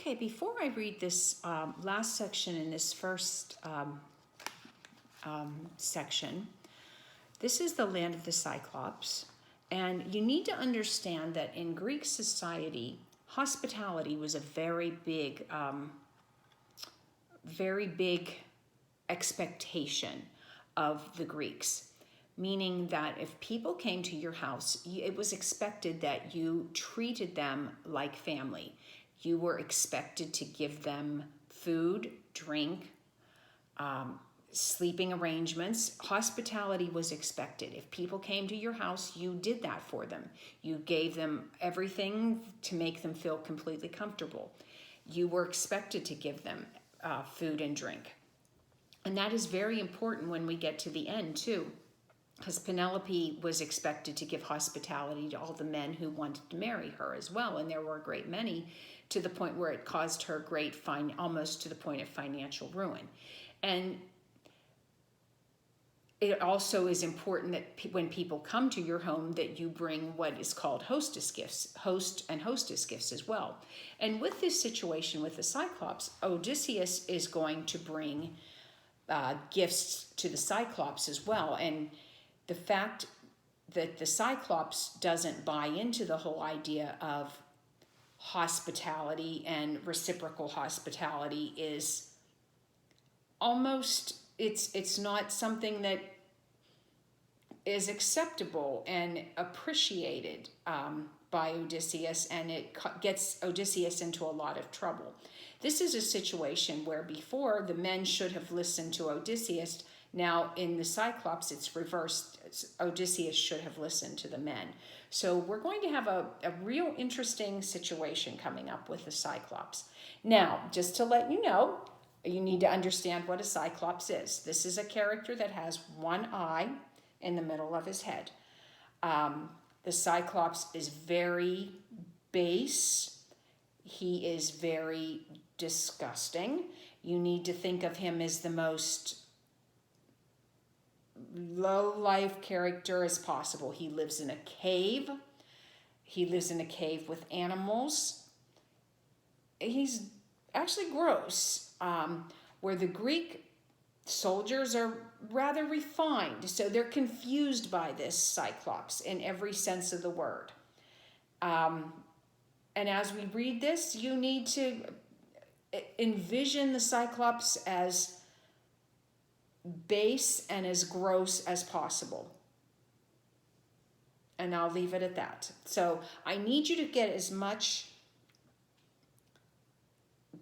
Okay, before I read this last section in this first section, this is the land of the Cyclopes. And you need to understand that in Greek society, hospitality was a very big expectation of the Greeks. Meaning that if people came to your house, it was expected that you treated them like family. You were expected to give them food, drink, sleeping arrangements. Hospitality was expected. If people came to your house, you did that for them. You gave them everything to make them feel completely comfortable. You were expected to give them food and drink. And that is very important when we get to the end too, because Penelope was expected to give hospitality to all the men who wanted to marry her as well. And there were a great many, to the point where it caused her almost to the point of financial ruin. And it also is important that when people come to your home, that you bring what is called host and hostess gifts as well. And with this situation with the Cyclops, Odysseus is going to bring gifts to the Cyclops as well. And the fact that the Cyclops doesn't buy into the whole idea of hospitality and reciprocal hospitality is almost, it's not something that is acceptable and appreciated by Odysseus, and it gets Odysseus into a lot of trouble. This is a situation where before the men should have listened to Odysseus. Now in the Cyclops, it's reversed. Odysseus should have listened to the men. So we're going to have a real interesting situation coming up with the Cyclops. Now, just to let you know, you need to understand what a Cyclops is. This is a character that has one eye in the middle of his head. The Cyclops is very base. He is very disgusting. You need to think of him as the most low-life character as possible. He lives in a cave. He lives in a cave with animals. He's actually gross, where the Greek soldiers are rather refined, so they're confused by this Cyclops in every sense of the word. And as we read this, you need to envision the Cyclops as base and as gross as possible. And I'll leave it at that. So I need you to get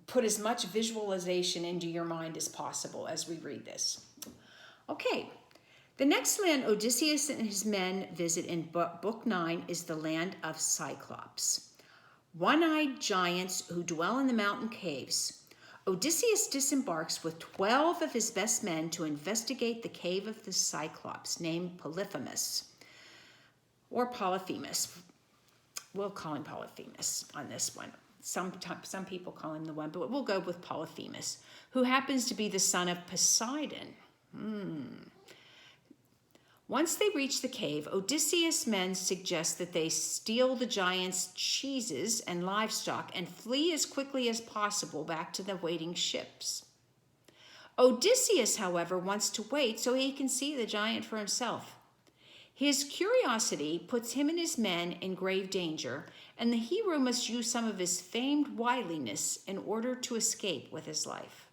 put as much visualization into your mind as possible as we read this. Okay, the next land Odysseus and his men visit in Book 9 is the land of Cyclopes, one-eyed giants who dwell in the mountain caves. Odysseus disembarks with 12 of his best men to investigate the cave of the Cyclops, named Polyphemus, or Polyphemus. We'll call him Polyphemus on this one. Some people call him the one, but we'll go with Polyphemus, who happens to be the son of Poseidon. Once they reach the cave, Odysseus' men suggest that they steal the giants' cheeses and livestock and flee as quickly as possible back to the waiting ships. Odysseus, however, wants to wait so he can see the giant for himself. His curiosity puts him and his men in grave danger, and the hero must use some of his famed wiliness in order to escape with his life.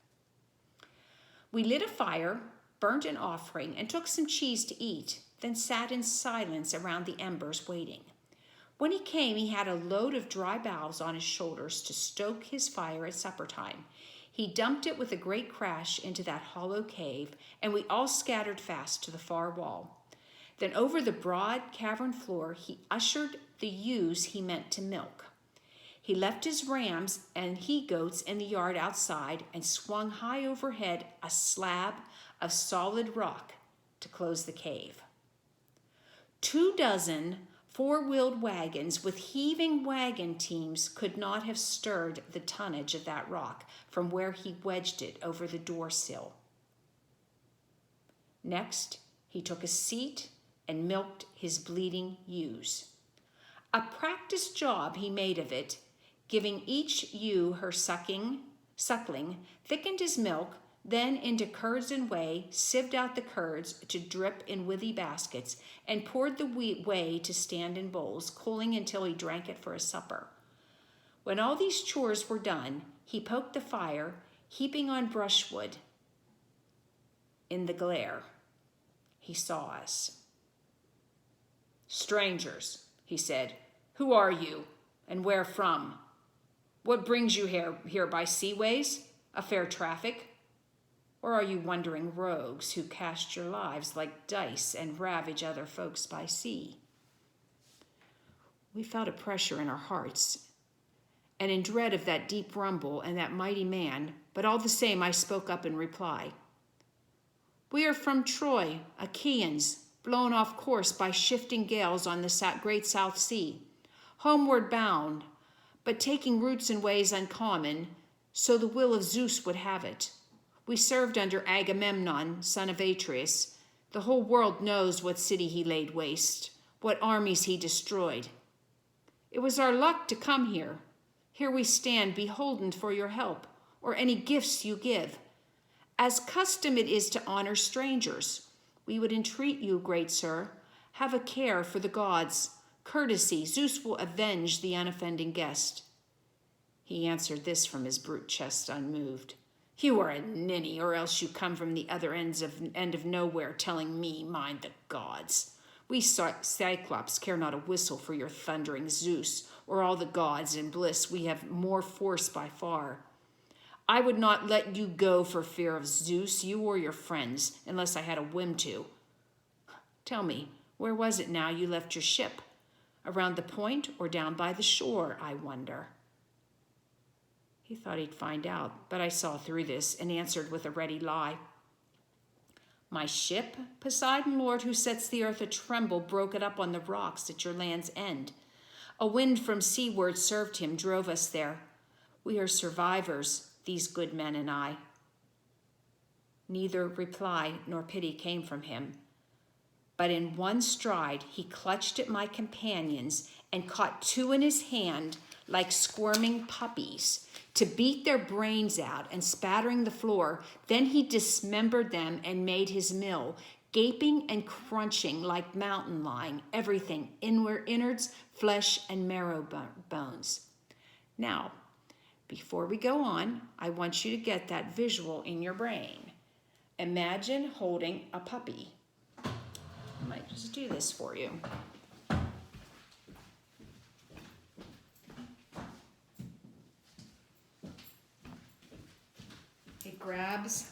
We lit a fire, burnt an offering, and took some cheese to eat, then sat in silence around the embers waiting. When he came, he had a load of dry boughs on his shoulders to stoke his fire at supper time. He dumped it with a great crash into that hollow cave, and we all scattered fast to the far wall. Then over the broad cavern floor, he ushered the ewes he meant to milk. He left his rams and he-goats in the yard outside and swung high overhead a slab of solid rock to close the cave. 24 four-wheeled wagons with heaving wagon teams could not have stirred the tonnage of that rock from where he wedged it over the door sill. Next, he took a seat and milked his bleeding ewes. A practiced job he made of it, giving each ewe her suckling, thickened his milk, then into curds and whey, sieved out the curds to drip in withy baskets, and poured the whey to stand in bowls, cooling until he drank it for a supper. When all these chores were done, he poked the fire, heaping on brushwood. In the glare, he saw us. "Strangers," he said, "who are you, and where from? What brings you here by seaways, a fair traffic? Or are you wandering rogues who cast your lives like dice and ravage other folks by sea?" We felt a pressure in our hearts, and in dread of that deep rumble and that mighty man, but all the same I spoke up in reply. "We are from Troy, Achaeans, blown off course by shifting gales on the great South Sea, homeward bound, but taking routes in ways uncommon, so the will of Zeus would have it. We served under Agamemnon, son of Atreus. The whole world knows what city he laid waste, what armies he destroyed. It was our luck to come here. Here we stand, beholden for your help, or any gifts you give. As custom it is to honor strangers, we would entreat you, great sir, have a care for the gods. Courtesy, Zeus will avenge the unoffending guest." He answered this from his brute chest unmoved. "You are a ninny, or else you come from the other end of nowhere telling me mind the gods. We Cyclopes care not a whistle for your thundering Zeus, or all the gods in bliss. We have more force by far. I would not let you go for fear of Zeus, you or your friends, unless I had a whim to. Tell me, where was it now you left your ship? Around the point or down by the shore, I wonder?" He thought he'd find out, but I saw through this and answered with a ready lie. "My ship, Poseidon, Lord, who sets the earth a-tremble, broke it up on the rocks at your land's end. A wind from seaward served him, drove us there. We are survivors, these good men and I." Neither reply nor pity came from him, but in one stride he clutched at my companions and caught two in his hand like squirming puppies, to beat their brains out and spattering the floor. Then he dismembered them and made his mill, gaping and crunching like mountain lion, everything, innards, flesh, and marrow bones. Now, before we go on, I want you to get that visual in your brain. Imagine holding a puppy. I might just do this for you. He grabs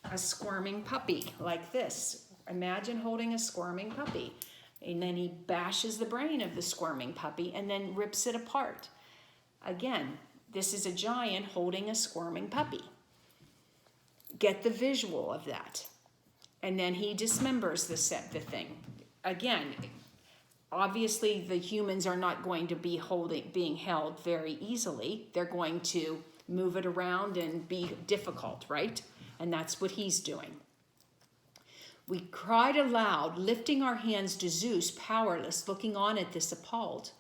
a squirming puppy like this. Imagine holding a squirming puppy. And then he bashes the brain of the squirming puppy and then rips it apart. Again, this is a giant holding a squirming puppy. Get the visual of that. And then he dismembers the thing. Again, obviously the humans are not going to be being held very easily. They're going to move it around and be difficult, right? And that's what he's doing. We cried aloud, lifting our hands to Zeus, powerless, looking on at this appalled.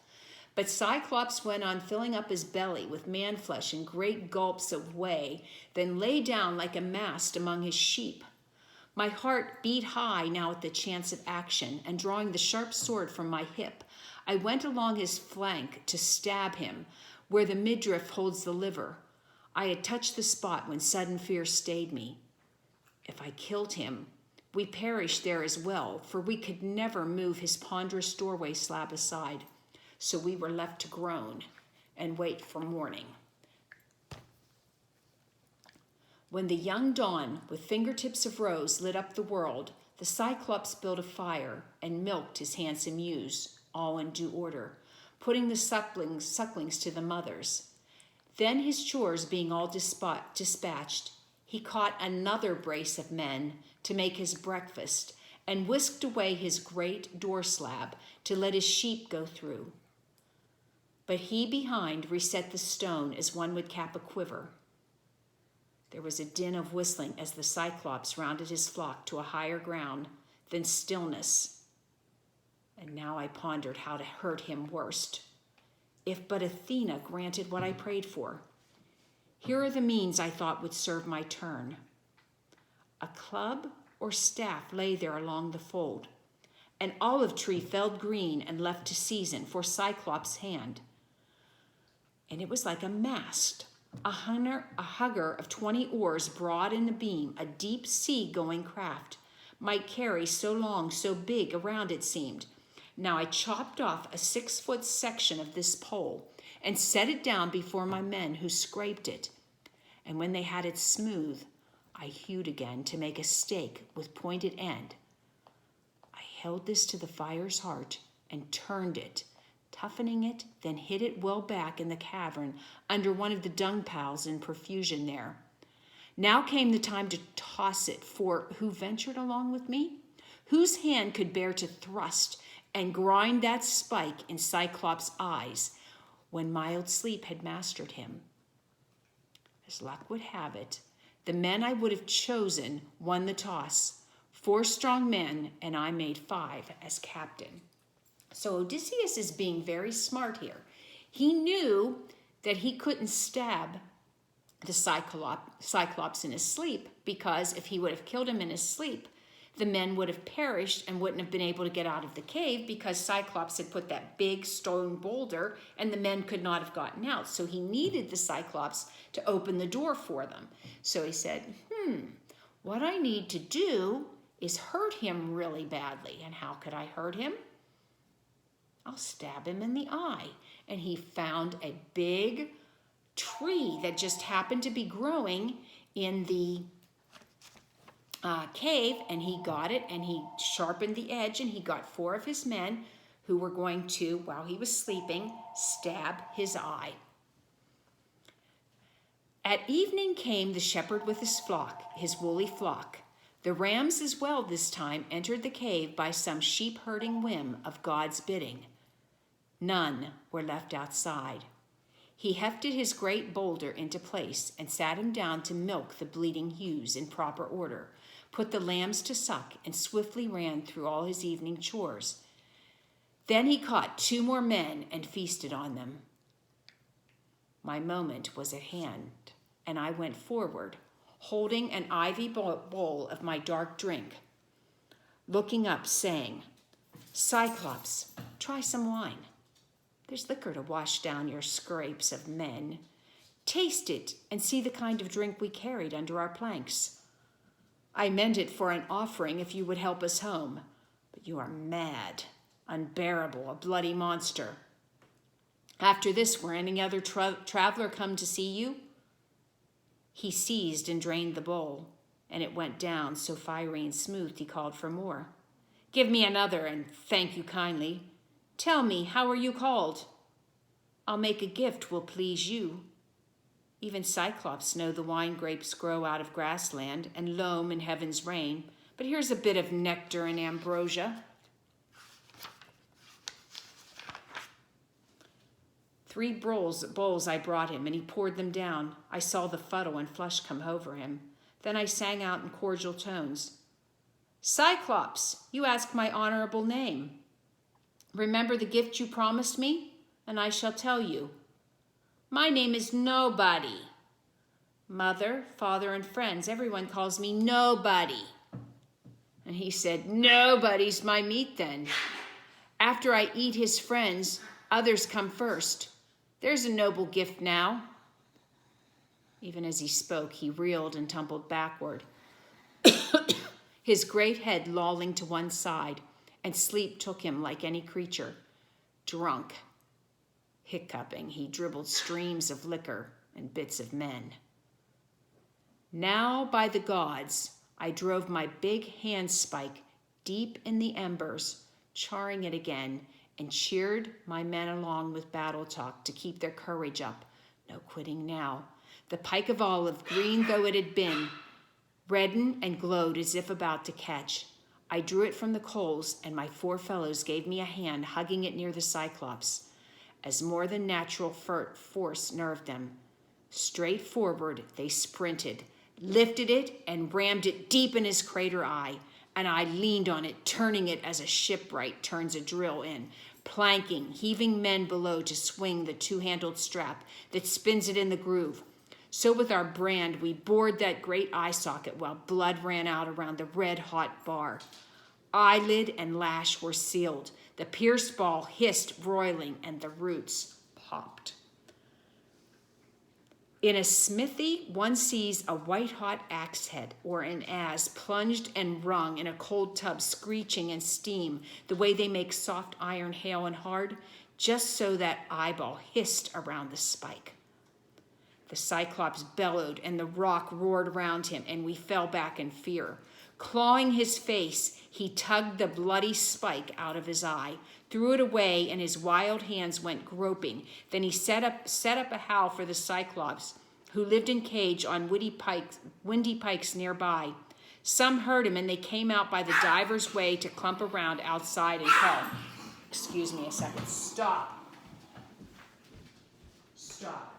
But Cyclops went on filling up his belly with man flesh and great gulps of whey, then lay down like a mast among his sheep. My heart beat high now at the chance of action, and drawing the sharp sword from my hip, I went along his flank to stab him, where the midriff holds the liver. I had touched the spot when sudden fear stayed me. If I killed him, we perished there as well, for we could never move his ponderous doorway slab aside. So we were left to groan and wait for morning. When the young dawn, with fingertips of rose, lit up the world, the Cyclops built a fire and milked his handsome ewes, all in due order, putting the sucklings to the mothers. Then his chores being all dispatched, he caught another brace of men to make his breakfast and whisked away his great door slab to let his sheep go through. But he behind reset the stone as one would cap a quiver. There was a din of whistling as the Cyclops rounded his flock to a higher ground, then stillness. And now I pondered how to hurt him worst. if but Athena granted what I prayed for. Here are the means I thought would serve my turn. A club or staff lay there along the fold. An olive tree felled green and left to season for Cyclops' hand. And it was like a mast, a hugger of 20 oars broad in the beam, a deep sea-going craft, might carry so long, so big around it seemed. Now I chopped off a 6-foot section of this pole and set it down before my men who scraped it. And when they had it smooth, I hewed again to make a stake with pointed end. I held this to the fire's heart and turned it, toughening it, then hid it well back in the cavern under one of the dung piles in profusion there. Now came the time to toss it, for who ventured along with me? Whose hand could bear to thrust and grind that spike in Cyclops' eyes when mild sleep had mastered him? As luck would have it, the men I would have chosen won the toss. 4 strong men, and I made 5 as captain. So Odysseus is being very smart here. He knew that he couldn't stab the Cyclops in his sleep, because if he would have killed him in his sleep, the men would have perished and wouldn't have been able to get out of the cave, because Cyclops had put that big stone boulder and the men could not have gotten out. So he needed the Cyclops to open the door for them. So he said, what I need to do is hurt him really badly. And how could I hurt him? I'll stab him in the eye. And he found a big tree that just happened to be growing in the cave, and he got it, and he sharpened the edge, and he got 4 of his men who were going to, while he was sleeping, stab his eye. At evening came the shepherd with his flock, his woolly flock. The rams as well this time entered the cave by some sheep-herding whim of God's bidding. None were left outside. He hefted his great boulder into place and sat him down to milk the bleeding ewes in proper order, put the lambs to suck, and swiftly ran through all his evening chores. Then he caught 2 more men and feasted on them. My moment was at hand, and I went forward, holding an ivy bowl of my dark drink, looking up, saying, Cyclops, try some wine. There's liquor to wash down your scrapes of men. Taste it and see the kind of drink we carried under our planks. I meant it for an offering if you would help us home, but you are mad, unbearable, a bloody monster. After this, were any other traveler come to see you? He seized and drained the bowl, and it went down so fiery and smooth he called for more. Give me another, and thank you kindly. Tell me, how are you called? I'll make a gift will please you. Even Cyclops know the wine grapes grow out of grassland and loam in heaven's rain, but here's a bit of nectar and ambrosia. 3 bowls I brought him, and he poured them down. I saw the fuddle and flush come over him. Then I sang out in cordial tones, Cyclops, you ask my honorable name. Remember the gift you promised me, and I shall tell you. My name is Nobody. Mother, father, and friends, everyone calls me Nobody. And he said, Nobody's my meat then. After I eat his friends, others come first. There's a noble gift now. Even as he spoke, he reeled and tumbled backward, his great head lolling to one side, and sleep took him like any creature. Drunk, hiccuping, he dribbled streams of liquor and bits of men. Now, by the gods, I drove my big handspike deep in the embers, charring it again, and cheered my men along with battle talk to keep their courage up. No quitting now. The pike of olive, green though it had been, reddened and glowed as if about to catch. I drew it from the coals, and my 4 fellows gave me a hand, hugging it near the Cyclops, as more than natural force nerved them. Straight forward they sprinted, lifted it, and rammed it deep in his crater eye, and I leaned on it, turning it as a shipwright turns a drill in, planking, heaving men below to swing the two-handled strap that spins it in the groove. So with our brand, we bored that great eye socket while blood ran out around the red-hot bar. Eyelid and lash were sealed. The pierced ball hissed, roiling, and the roots popped. In a smithy, one sees a white-hot axe head or an adze plunged and wrung in a cold tub, screeching and steam, the way they make soft iron hale and hard, just so that eyeball hissed around the spike. The Cyclops bellowed, and the rock roared around him, and we fell back in fear. Clawing his face, he tugged the bloody spike out of his eye, threw it away, and his wild hands went groping. Then he set up a howl for the Cyclops, who lived in cage on windy pikes nearby. Some heard him, and they came out by the diver's way to clump around outside and call. Excuse me a second. Stop. Stop.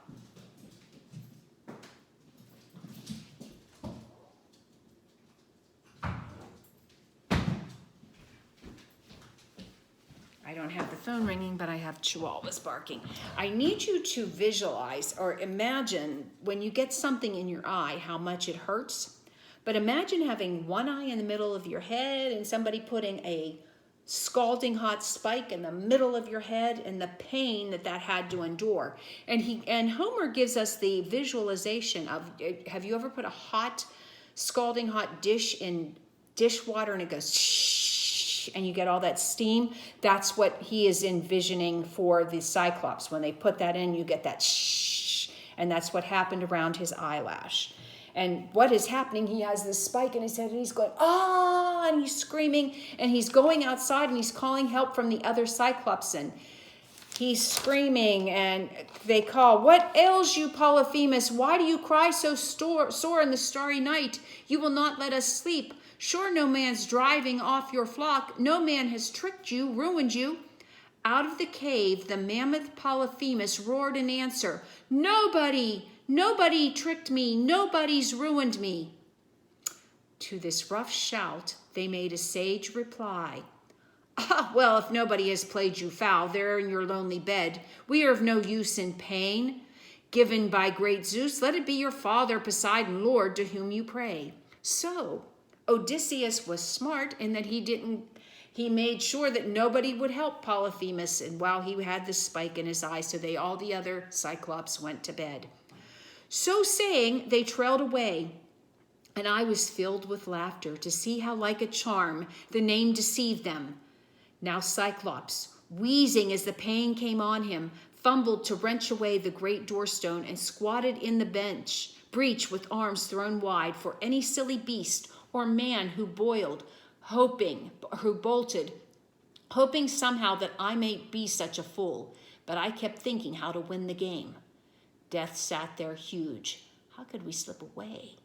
I don't have the phone ringing, but I have chihuahuas barking. I need you to visualize or imagine when you get something in your eye, how much it hurts. But imagine having one eye in the middle of your head and somebody putting a scalding hot spike in the middle of your head and the pain that had to endure. And Homer gives us the visualization of, have you ever put a scalding hot dish in dishwater and it goes shh, and you get all that steam? That's what he is envisioning for the Cyclops. When they put that in, you get that shh, and that's what happened around his eyelash. And what is happening, he has this spike in his head, and he's going, ah, and he's screaming, and he's going outside, and he's calling help from the other Cyclops, and he's screaming, and they call, what ails you, Polyphemus? Why do you cry so sore in the starry night? You will not let us sleep. Sure, no man's driving off your flock. No man has tricked you, ruined you. Out of the cave, the mammoth Polyphemus roared in answer, nobody tricked me. Nobody's ruined me. To this rough shout, they made a sage reply. Ah, well, if nobody has played you foul there in your lonely bed, we are of no use in pain. Given by great Zeus, let it be your father, Poseidon, Lord, to whom you pray. So Odysseus was smart in that he made sure that nobody would help Polyphemus, and while he had the spike in his eye, so all the other Cyclops went to bed. So saying, they trailed away, and I was filled with laughter to see how like a charm the name deceived them. Now Cyclops, wheezing as the pain came on him, fumbled to wrench away the great doorstone and squatted in the breach with arms thrown wide for any silly beast or man who bolted, hoping somehow that I might be such a fool. But I kept thinking how to win the game. Death sat there huge. How could we slip away?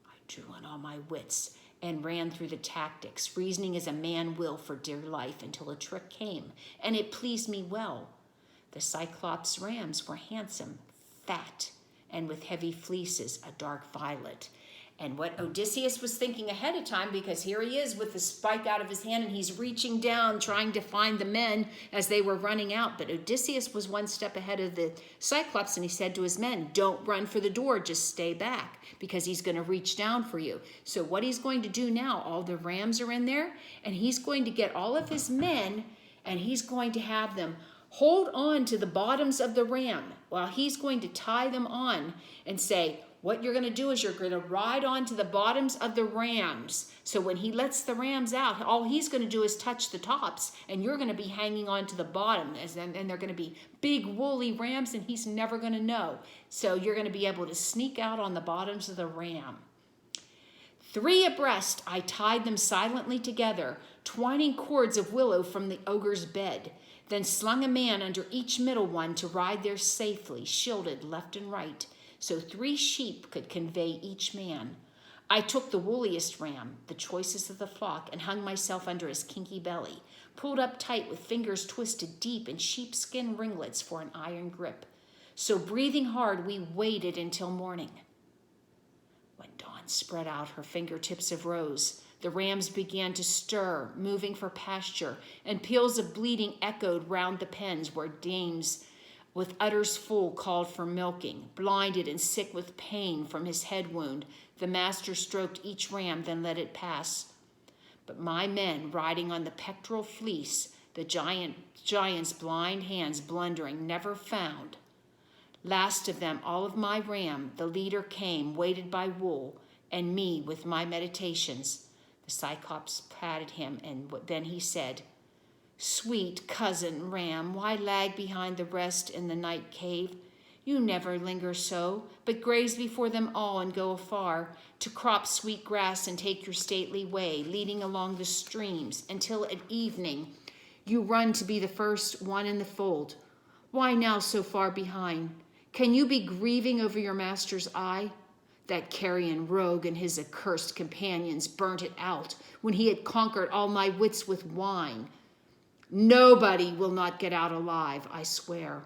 I drew on all my wits and ran through the tactics, reasoning as a man will for dear life, until a trick came, and it pleased me well. The Cyclops rams were handsome, fat, and with heavy fleeces, a dark violet. And what Odysseus was thinking ahead of time, because here he is with the spike out of his hand, and he's reaching down, trying to find the men as they were running out. But Odysseus was one step ahead of the Cyclops, and he said to his men, don't run for the door, just stay back, because he's going to reach down for you. So what he's going to do now, all the rams are in there, and he's going to get all of his men, and he's going to have them hold on to the bottoms of the ram while he's going to tie them on and say, what you're going to do is you're going to ride onto the bottoms of the rams. So when he lets the rams out, all he's going to do is touch the tops, and you're going to be hanging on to the bottom. And they're going to be big woolly rams, and he's never going to know. So you're going to be able to sneak out on the bottoms of the ram. 3 abreast, I tied them silently together, twining cords of willow from the ogre's bed, then slung a man under each middle one to ride there safely, shielded left and right, so 3 sheep could convey each man. I took the woolliest ram, the choicest of the flock, and hung myself under his kinky belly, pulled up tight with fingers twisted deep in sheepskin ringlets for an iron grip. So breathing hard, we waited until morning. When dawn spread out her fingertips of rose, The rams began to stir, moving for pasture, and peals of bleating echoed round the pens where dames with udders full called for milking. Blinded and sick with pain from his head wound, the master stroked each ram, then let it pass. But my men, riding on the pectoral fleece, the giant's blind hands blundering, never found. Last of them, all of my ram, the leader came, weighted by wool, and me with my meditations. The Cyclops patted him, and then he said, "Sweet cousin ram, why lag behind the rest in the night cave? You never linger so, but graze before them all and go afar, to crop sweet grass and take your stately way, leading along the streams, until at evening you run to be the first one in the fold. Why now so far behind? Can you be grieving over your master's eye? That carrion rogue and his accursed companions burnt it out when he had conquered all my wits with wine. Nobody will not get out alive, I swear.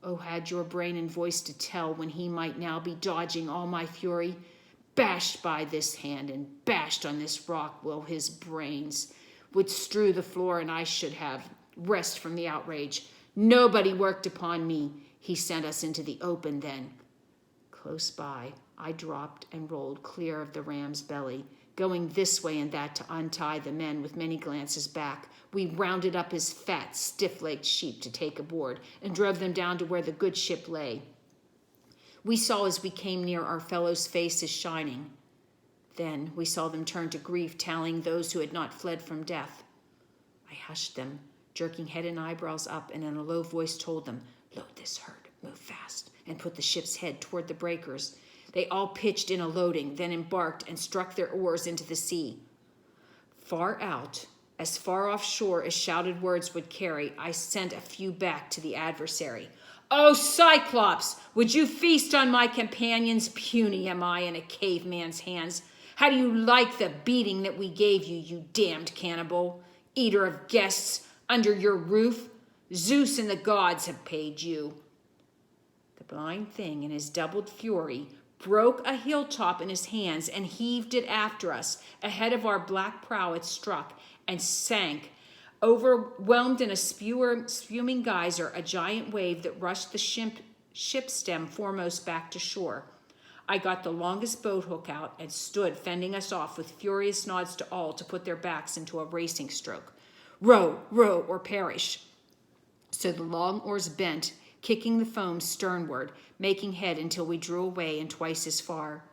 Oh, had your brain and voice to tell when he might now be dodging all my fury. Bashed by this hand and bashed on this rock will his brains would strew the floor, and I should have rest from the outrage. Nobody worked upon me. He sent us into the open then." Close by, I dropped and rolled clear of the ram's belly, going this way and that to untie the men with many glances back. We rounded up his fat, stiff-legged sheep to take aboard and drove them down to where the good ship lay. We saw as we came near our fellows' faces shining. Then we saw them turn to grief, tallying those who had not fled from death. I hushed them, jerking head and eyebrows up, and in a low voice told them, "Load this herd, move fast, and put the ship's head toward the breakers." They all pitched in a loading, then embarked and struck their oars into the sea. Far out, as far offshore as shouted words would carry, I sent a few back to the adversary. "O Cyclops, would you feast on my companions? Puny am I in a caveman's hands. How do you like the beating that we gave you, you damned cannibal? Eater of guests under your roof? Zeus and the gods have paid you." The blind thing, in his doubled fury, broke a hilltop in his hands and heaved it after us. Ahead of our black prow it struck and sank, overwhelmed in a spuming geyser, a giant wave that rushed the ship's stem foremost back to shore. I got the longest boat hook out and stood fending us off with furious nods to all to put their backs into a racing stroke. Row, row, or perish. So the long oars bent, kicking the foam sternward, making head until we drew away and twice as far.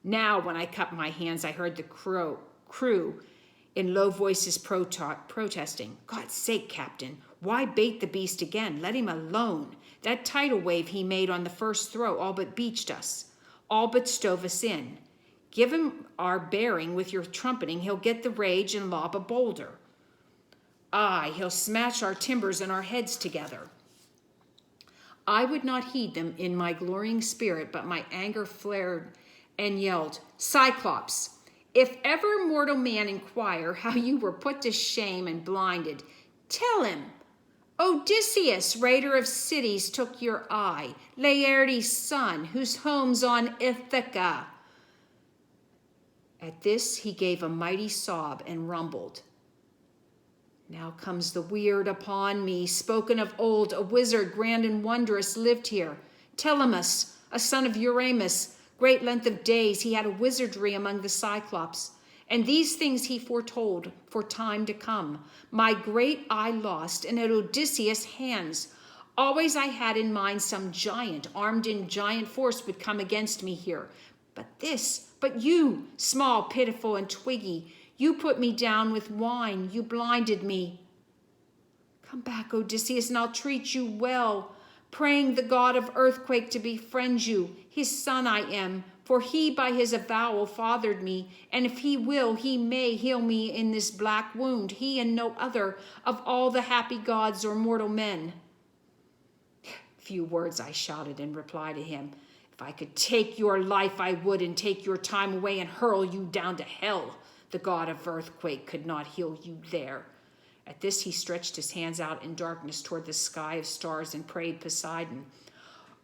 Now, when I cupped my hands, I heard the crew in low voices protesting. "God's sake, Captain, why bait the beast again? Let him alone. That tidal wave he made on the first throw all but beached us, all but stove us in. Give him our bearing with your trumpeting, he'll get the rage and lob a boulder. Aye, he'll smash our timbers and our heads together." I would not heed them in my glorying spirit, but my anger flared and yelled, "Cyclops, if ever mortal man inquire how you were put to shame and blinded, tell him Odysseus, raider of cities, took your eye, Laertes' son, whose home's on Ithaca." At this he gave a mighty sob and rumbled, "Now comes the weird upon me. Spoken of old, a wizard grand and wondrous lived here. Telemus, a son of Eurymus, great length of days, he had a wizardry among the Cyclopes. And these things he foretold for time to come. My great eye lost, and at Odysseus' hands. Always I had in mind some giant, armed in giant force, would come against me here. But you, small, pitiful, and twiggy, you put me down with wine, you blinded me. Come back, Odysseus, and I'll treat you well, praying the god of earthquake to befriend you. His son I am, for he by his avowal fathered me, and if he will, he may heal me in this black wound, he and no other of all the happy gods or mortal men." Few words I shouted in reply to him. "If I could take your life, I would, and take your time away and hurl you down to hell. The god of earthquake could not heal you there." At this he stretched his hands out in darkness toward the sky of stars and prayed Poseidon.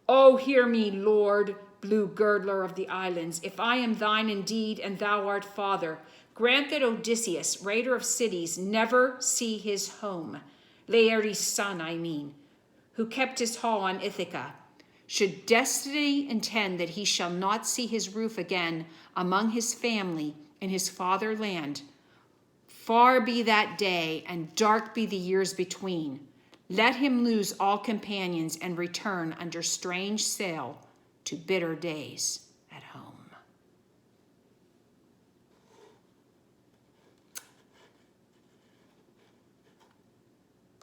"Oh, hear me, Lord, blue girdler of the islands. If I am thine indeed, and thou art father, Grant that Odysseus, raider of cities, never see his home, Laertes' son, I mean, who kept his hall on Ithaca. Should destiny intend that he shall not see his roof again among his family in his fatherland, far be that day, and dark be the years between. Let him lose all companions and return under strange sail to bitter days.